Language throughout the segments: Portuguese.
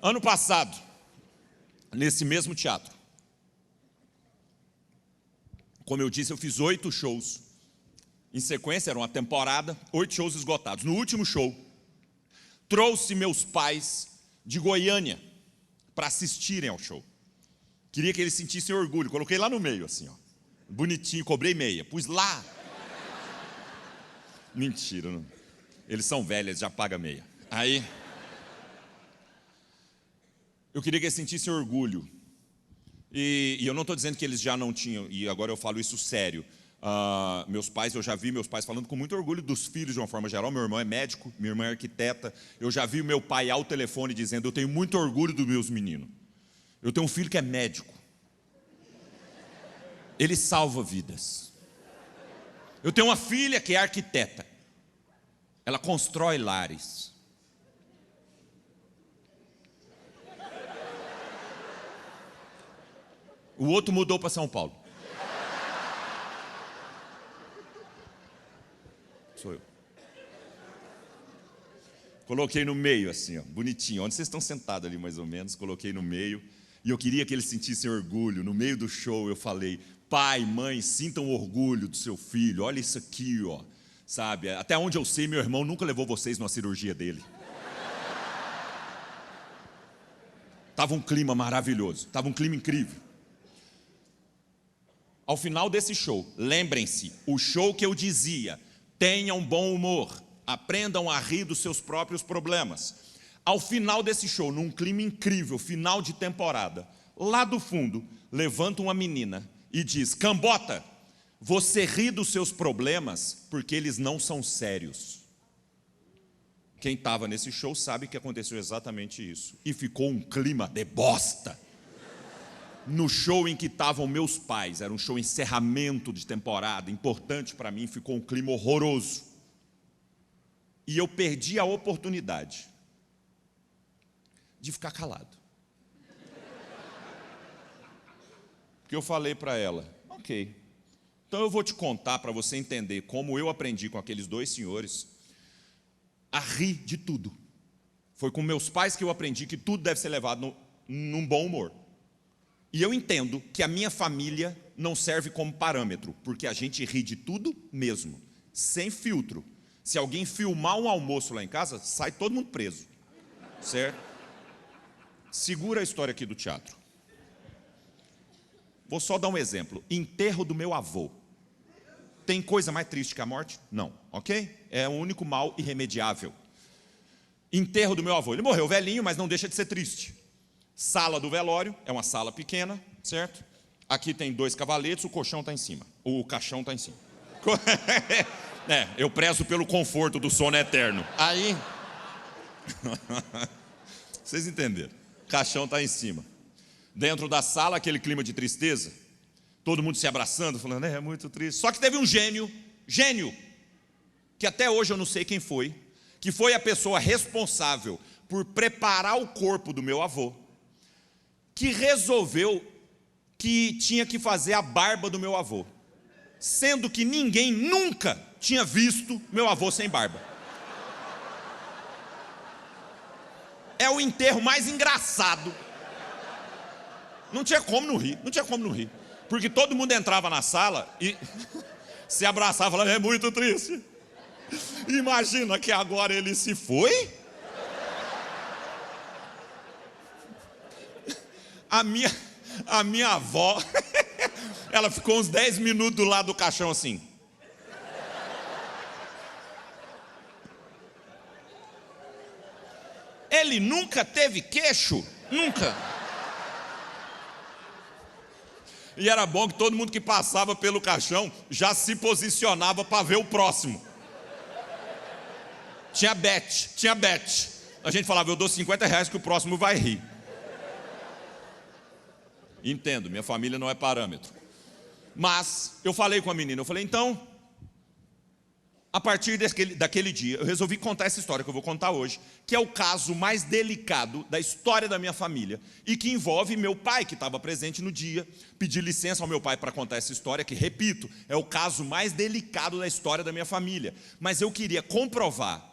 Ano passado, nesse mesmo teatro, como eu disse, eu fiz 8 shows. Em sequência, era uma temporada, 8 shows esgotados. No último show, trouxe meus pais de Goiânia para assistirem ao show. Queria que eles sentissem orgulho. Coloquei lá no meio, assim, ó. Bonitinho, cobrei meia. Pus lá. Mentira, não. Eles são velhos, já pagam meia. Aí, eu queria que eles sentissem orgulho. E eu não estou dizendo que eles já não tinham, e agora eu falo isso sério. Meus pais, eu já vi meus pais falando com muito orgulho dos filhos de uma forma geral. Meu irmão é médico, minha irmã é arquiteta. Eu já vi meu pai ao telefone dizendo: eu tenho muito orgulho dos meus meninos. Eu tenho um filho que é médico. Ele salva vidas. Eu tenho uma filha que é arquiteta. Ela constrói lares. O outro mudou para São Paulo. Sou eu. Coloquei no meio assim, ó, bonitinho. Onde vocês estão sentados ali mais ou menos, coloquei no meio. E eu queria que eles sentissem orgulho. No meio do show eu falei: pai, mãe, sintam orgulho do seu filho. Olha isso aqui, ó. Sabe, até onde eu sei, meu irmão nunca levou vocês numa cirurgia dele. Tava um clima maravilhoso, tava um clima incrível. Ao final desse show, lembrem-se, o show que eu dizia: tenham bom humor, aprendam a rir dos seus próprios problemas. Ao final desse show, num clima incrível, final de temporada, lá do fundo, levanta uma menina e diz: Cambota, você ri dos seus problemas porque eles não são sérios. Quem estava nesse show sabe que aconteceu exatamente isso. E ficou um clima de bosta. No show em que estavam meus pais, era um show encerramento de temporada, importante para mim, ficou um clima horroroso. E eu perdi a oportunidade de ficar calado. Porque eu falei para ela: ok, então eu vou te contar para você entender como eu aprendi com aqueles 2 senhores a rir de tudo. Foi com meus pais que eu aprendi que tudo deve ser levado num bom humor. E eu entendo que a minha família não serve como parâmetro, porque a gente ri de tudo mesmo, sem filtro. Se alguém filmar um almoço lá em casa, sai todo mundo preso, certo? Segura a história aqui do teatro. Vou só dar um exemplo. Enterro do meu avô. Tem coisa mais triste que a morte? Não, ok? É o único mal irremediável. Enterro do meu avô. Ele morreu velhinho, mas não deixa de ser triste. Sala do velório, é uma sala pequena, certo? Aqui tem 2 cavaletes, o colchão está em cima. O caixão está em cima. Eu prezo pelo conforto do sono eterno. Aí, vocês entenderam. O caixão está em cima. Dentro da sala, aquele clima de tristeza. Todo mundo se abraçando, falando: é muito triste. Só que teve um gênio, que até hoje eu não sei quem foi, que foi a pessoa responsável por preparar o corpo do meu avô, que resolveu que tinha que fazer a barba do meu avô, sendo que ninguém nunca tinha visto meu avô sem barba. É o enterro mais engraçado. Não tinha como não rir, porque todo mundo entrava na sala e se abraçava e falava: é muito triste. Imagina que agora ele se foi? A minha avó, ela ficou uns 10 minutos do lado do caixão assim. Ele nunca teve queixo, nunca. E era bom que todo mundo que passava pelo caixão já se posicionava para ver o próximo. Tinha bet. A gente falava: eu dou R$50 que o próximo vai rir. Entendo, minha família não é parâmetro. Mas eu falei com a menina, eu falei: então, a partir daquele dia, eu resolvi contar essa história que eu vou contar hoje, que é o caso mais delicado da história da minha família, e que envolve meu pai, que estava presente no dia. Pedi licença ao meu pai para contar essa história, que, repito, é o caso mais delicado da história da minha família. Mas eu queria comprovar,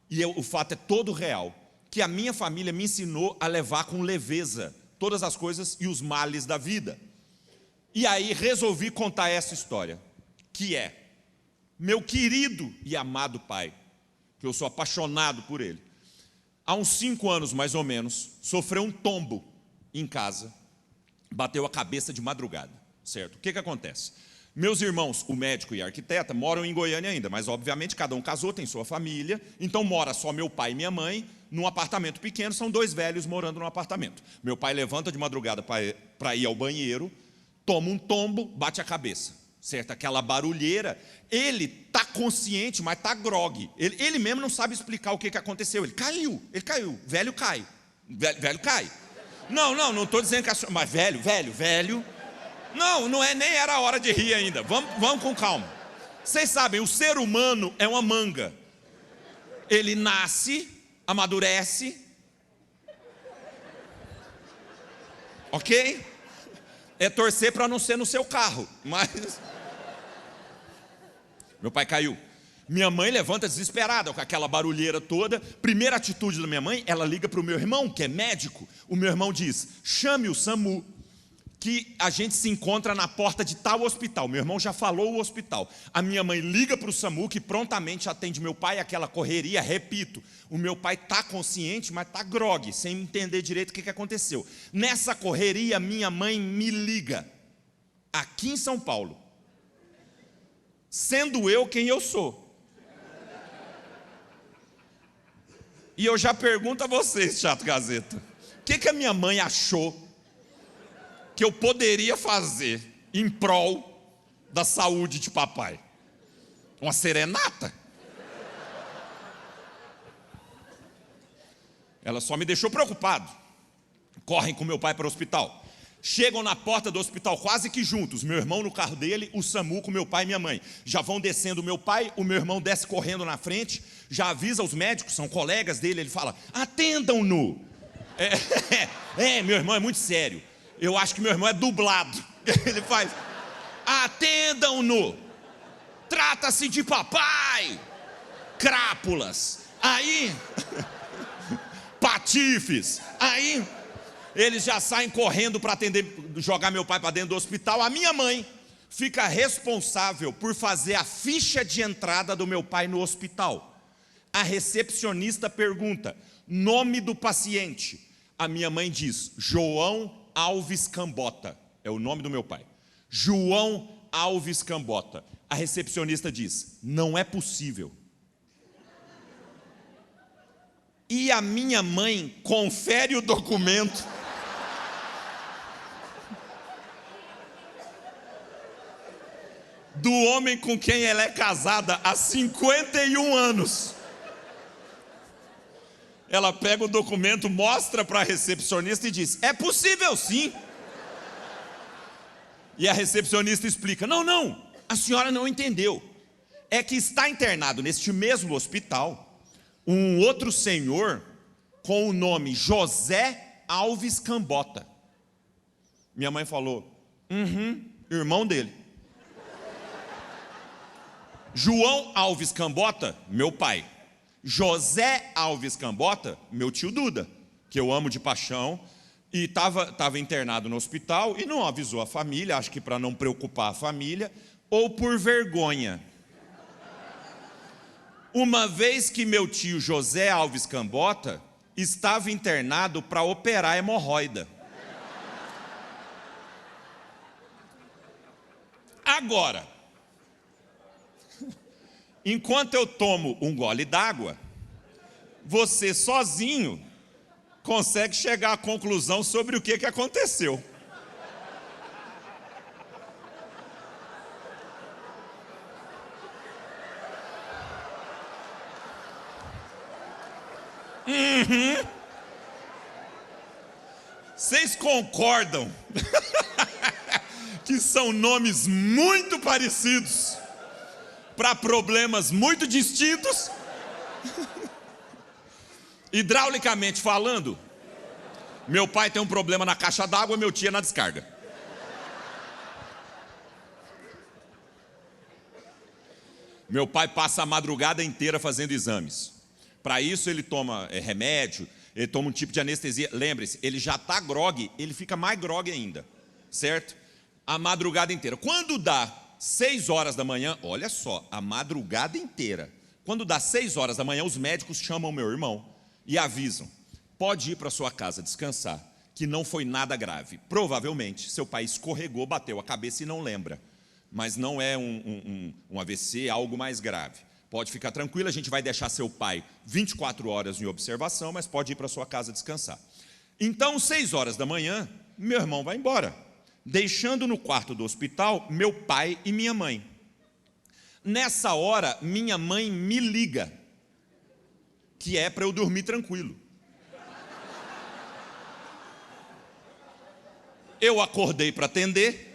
e o fato é todo real, que a minha família me ensinou a levar com leveza todas as coisas e os males da vida. E aí resolvi contar essa história, que é meu querido e amado pai, que eu sou apaixonado por ele. Há uns 5 anos, mais ou menos, sofreu um tombo em casa, bateu a cabeça de madrugada, certo? O que acontece? Meus irmãos, o médico e a arquiteta, moram em Goiânia ainda, mas obviamente cada um casou, tem sua família, então mora só meu pai e minha mãe num apartamento pequeno, são 2 velhos morando num apartamento. Meu pai levanta de madrugada para ir ao banheiro, toma um tombo, bate a cabeça, certo? Aquela barulheira, ele está consciente, mas está grogue, ele mesmo não sabe explicar o que aconteceu, ele caiu, velho cai, velho cai. Não estou dizendo que a senhora, mas velho, não é, nem era a hora de rir ainda, vamos com calma. Vocês sabem, o ser humano é uma manga, ele nasce, amadurece, ok? É torcer para não ser no seu carro, mas... Meu pai caiu. Minha mãe levanta desesperada, com aquela barulheira toda. Primeira atitude da minha mãe, ela liga para o meu irmão, que é médico. O meu irmão diz, chame o SAMU, que a gente se encontra na porta de tal hospital. Meu irmão já falou o hospital. A minha mãe liga para o SAMU, que prontamente atende meu pai, aquela correria, repito. O meu pai está consciente, mas está grogue, sem entender direito o que aconteceu. Nessa correria, minha mãe me liga, aqui em São Paulo, sendo eu quem eu sou. E eu já pergunto a vocês, Chato Gazeta, o que a minha mãe achou que eu poderia fazer em prol da saúde de papai? Uma serenata? Ela só me deixou preocupado. Correm com meu pai para o hospital. Chegam na porta do hospital quase que juntos, meu irmão no carro dele, o SAMU com meu pai e minha mãe. Já vão descendo o meu pai, o meu irmão desce correndo na frente, já avisa os médicos, são colegas dele, ele fala, atendam-no. Meu irmão é muito sério. Eu acho que meu irmão é dublado. Ele faz, atendam-no. Trata-se de papai. Crápulas. Aí, patifes. Aí, eles já saem correndo para atender, jogar meu pai para dentro do hospital. A minha mãe fica responsável por fazer a ficha de entrada do meu pai no hospital. A recepcionista pergunta, nome do paciente. A minha mãe diz, João Alves Cambota, é o nome do meu pai. João Alves Cambota. A recepcionista diz, não é possível. E a minha mãe confere o documento. Do homem com quem ela é casada há 51 anos. Ela pega o documento, mostra para a recepcionista e diz, é possível sim. E a recepcionista explica, não, a senhora não entendeu. É que está internado neste mesmo hospital um outro senhor com o nome José Alves Cambota. Minha mãe falou, irmão dele. João Alves Cambota, meu pai. José Alves Cambota, meu tio Duda, que eu amo de paixão, e estava internado no hospital e não avisou a família, acho que para não preocupar a família, ou por vergonha. Uma vez que meu tio José Alves Cambota estava internado para operar hemorroida. Agora, enquanto eu tomo um gole d'água, você sozinho consegue chegar à conclusão sobre o que aconteceu. Vocês concordam que são nomes muito parecidos para problemas muito distintos? Hidraulicamente falando, meu pai tem um problema na caixa d'água, meu tio é na descarga. Meu pai passa a madrugada inteira fazendo exames. Para isso ele toma remédio, Ele toma um tipo de anestesia. Lembre-se, ele já está grogue, ele fica mais grogue ainda, certo? A madrugada inteira. Quando dá 6 horas da manhã, olha só, a madrugada inteira. Quando dá 6 horas da manhã, os médicos chamam meu irmão e avisam: pode ir para sua casa descansar, que não foi nada grave. Provavelmente, seu pai escorregou, bateu a cabeça e não lembra. Mas não é um AVC, algo mais grave. Pode ficar tranquilo, a gente vai deixar seu pai 24 horas em observação, mas pode ir para sua casa descansar. Então, 6 horas da manhã, meu irmão vai embora, deixando no quarto do hospital meu pai e minha mãe. Nessa hora, minha mãe me liga, que é para eu dormir tranquilo. Eu acordei para atender.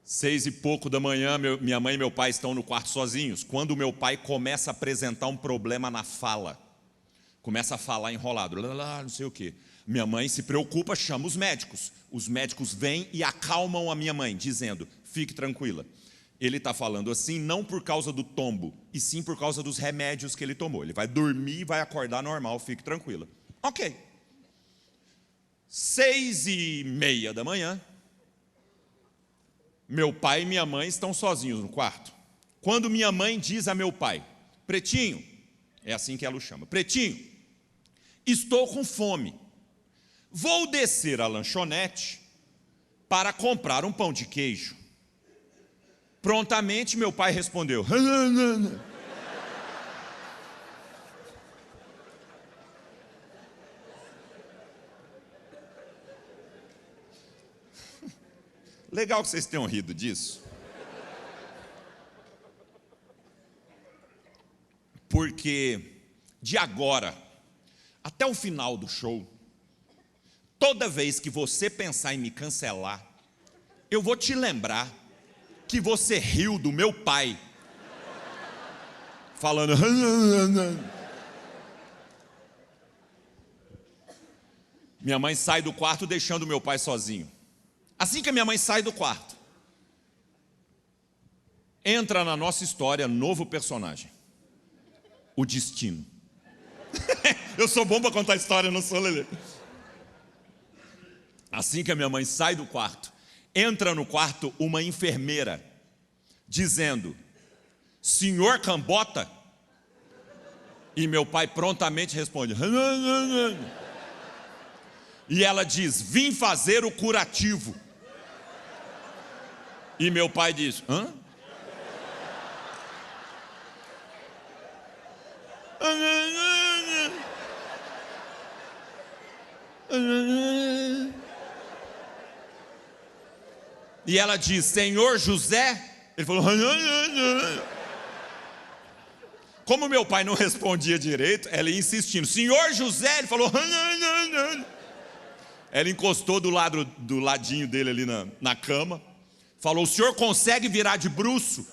Seis e pouco da manhã, minha mãe e meu pai estão no quarto sozinhos, quando meu pai começa a apresentar um problema na fala. Começa a falar enrolado, não sei o quê. Minha mãe se preocupa, chama os médicos. Os médicos vêm e acalmam a minha mãe, dizendo: fique tranquila. Ele está falando assim não por causa do tombo, e sim por causa dos remédios que ele tomou. Ele vai dormir e vai acordar normal, fique tranquila. Ok. 6:30 da manhã, meu pai e minha mãe estão sozinhos no quarto. Quando minha mãe diz a meu pai: Pretinho, é assim que ela o chama, Pretinho, estou com fome, vou descer à lanchonete para comprar um pão de queijo. Prontamente meu pai respondeu: legal que vocês tenham rido disso. Porque de agora até o final do show, toda vez que você pensar em me cancelar, eu vou te lembrar que você riu do meu pai falando. Minha mãe sai do quarto deixando meu pai sozinho. Assim que a minha mãe sai do quarto, entra na nossa história novo personagem: o destino. Eu sou bom para contar história, não sou, Lelê. Assim que a minha mãe sai do quarto, entra no quarto uma enfermeira, dizendo: senhor Cambota? E meu pai prontamente responde: e ela diz: vim fazer o curativo. E meu pai diz: hã? E ela diz: senhor José? Ele falou: como meu pai não respondia direito, ela ia insistindo: senhor José? Ele falou: ela encostou do ladinho dele ali na cama, falou: o senhor consegue virar de bruço?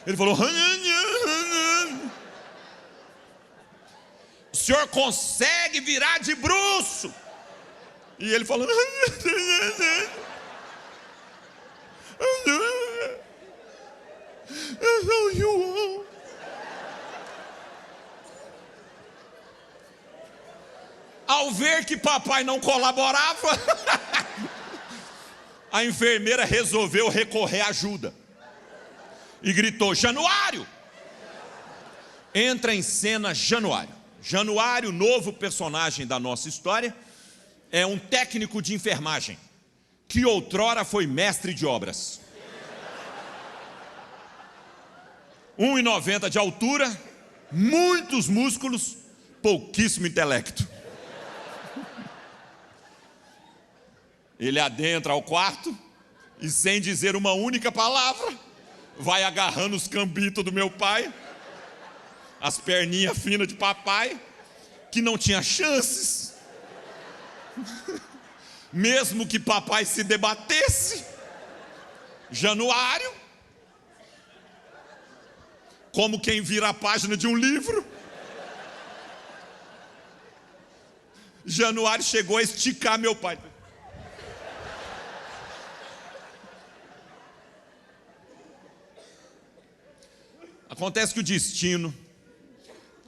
Ele falou: o senhor consegue virar de bruço? E ele falou: João. Ao ver que papai não colaborava, a enfermeira resolveu recorrer à ajuda e gritou: Januário! Entra em cena Januário. Januário, novo personagem da nossa história, é um técnico de enfermagem que outrora foi mestre de obras. 1,90 de altura, muitos músculos, pouquíssimo intelecto. Ele adentra ao quarto e, sem dizer uma única palavra, vai agarrando os cambitos do meu pai, as perninhas finas de papai, que não tinha chances. Mesmo que papai se debatesse, Januário, como quem vira a página de um livro, Januário chegou a esticar meu pai. Acontece que o destino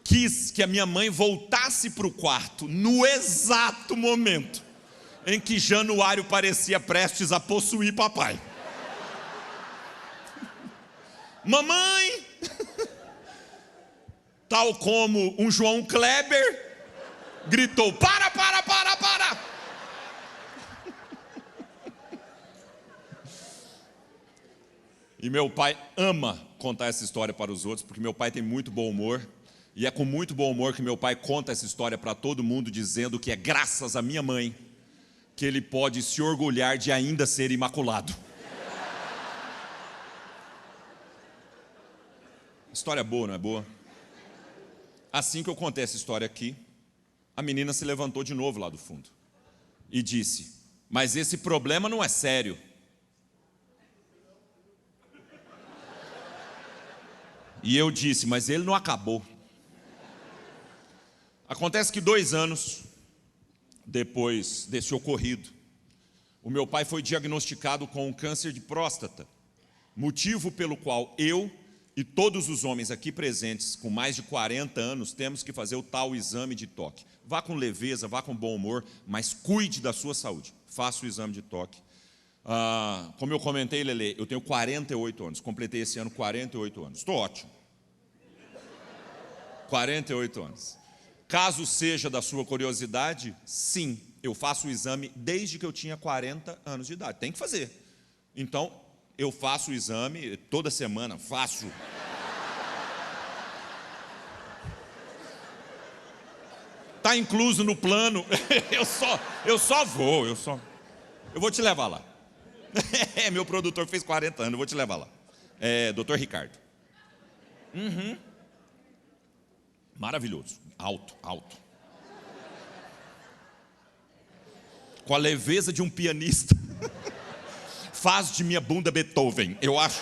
quis que a minha mãe voltasse para o quarto no exato momento em que Januário parecia prestes a possuir papai. Mamãe, tal como um João Kleber, gritou: para! E meu pai ama contar essa história para os outros, porque meu pai tem muito bom humor, e é com muito bom humor que meu pai conta essa história para todo mundo, dizendo que é graças à minha mãe que ele pode se orgulhar de ainda ser imaculado. História boa, não é boa? Assim que eu contei essa história aqui, a menina se levantou de novo lá do fundo e disse: mas esse problema não é sério. E eu disse: mas ele não acabou. Acontece que 2 anos depois desse ocorrido, o meu pai foi diagnosticado com um câncer de próstata, motivo pelo qual eu e todos os homens aqui presentes com mais de 40 anos temos que fazer o tal exame de toque. Vá com leveza, vá com bom humor, mas cuide da sua saúde. Faça o exame de toque. Como eu comentei, Lelê, eu tenho 48 anos, completei esse ano 48 anos. Estou ótimo. 48 anos. Caso seja da sua curiosidade, sim, eu faço o exame desde que eu tinha 40 anos de idade. Tem que fazer. Então, eu faço o exame toda semana, faço. Está incluso no plano. Eu só vou. Eu vou te levar lá. Meu produtor fez 40 anos, eu vou te levar lá. Dr. Ricardo. Maravilhoso. Alto. Com a leveza de um pianista. Faz de minha bunda Beethoven, eu acho.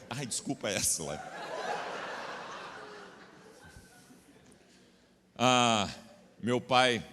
Ai, desculpa essa lá. Meu pai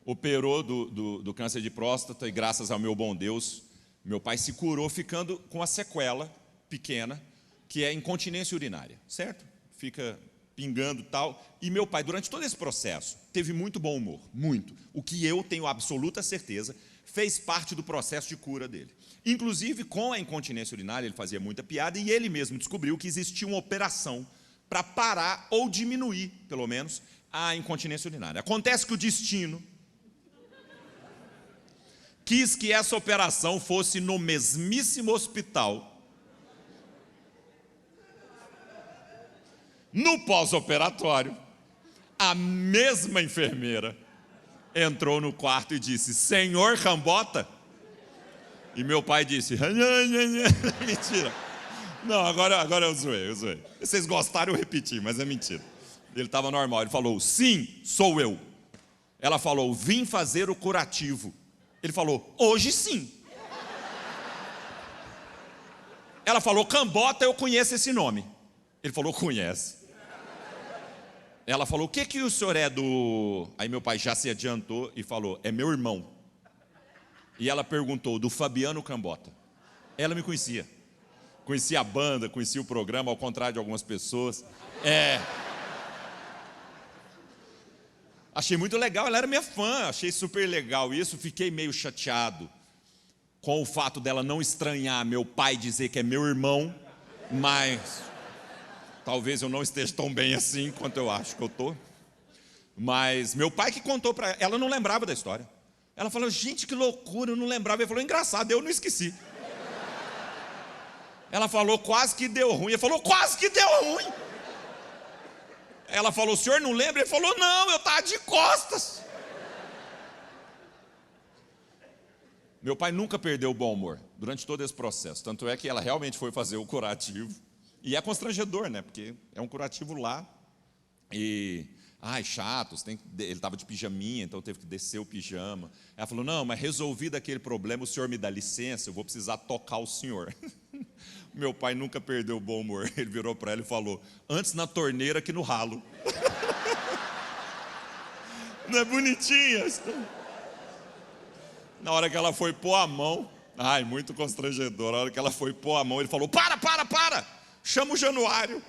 operou do câncer de próstata e graças ao meu bom Deus, meu pai se curou ficando com a sequela pequena, que é incontinência urinária, certo? Fica pingando e tal. E meu pai, durante todo esse processo, teve muito bom humor, muito. O que eu tenho absoluta certeza, fez parte do processo de cura dele. Inclusive, com a incontinência urinária, ele fazia muita piada e ele mesmo descobriu que existia uma operação para parar ou diminuir, pelo menos, a incontinência urinária. Acontece que o destino quis que essa operação fosse no mesmíssimo hospital. No pós-operatório, a mesma enfermeira entrou no quarto e disse: senhor Cambota? E meu pai disse: mentira. Não, agora eu zoei. Vocês gostaram, eu repeti, mas é mentira. Ele estava normal, ele falou: sim, sou eu. Ela falou: vim fazer o curativo. Ele falou: hoje sim. Ela falou: Cambota, eu conheço esse nome. Ele falou: conhece. Ela falou: o que o senhor é do... Aí meu pai já se adiantou e falou: é meu irmão. E ela perguntou: do Fabiano Cambota. Ela me conhecia. Conhecia a banda, conhecia o programa, ao contrário de algumas pessoas. Achei muito legal, ela era minha fã, achei super legal isso. Fiquei meio chateado com o fato dela não estranhar meu pai dizer que é meu irmão, mas talvez eu não esteja tão bem assim quanto eu acho que eu estou. Mas meu pai que contou para ela, ela não lembrava da história. Ela falou: gente, que loucura, eu não lembrava. Ele falou: engraçado, eu não esqueci. Ela falou: quase que deu ruim. Ele falou: quase que deu ruim. Ela falou: o senhor não lembra? Ele falou: não, eu estava de costas. Meu pai nunca perdeu o bom humor durante todo esse processo. Tanto é que ela realmente foi fazer o curativo. E é constrangedor, né? Porque é um curativo lá. E, chato, ele estava de pijaminha, então teve que descer o pijama. Ela falou: não, mas resolvido aquele problema, o senhor me dá licença, eu vou precisar tocar o senhor. Meu pai nunca perdeu o bom humor. Ele virou para ela e falou: antes na torneira que no ralo. Não é bonitinha? Na hora que ela foi pôr a mão, Ai, muito constrangedor. A hora que ela foi pôr a mão, ele falou: para! Chama o Januário.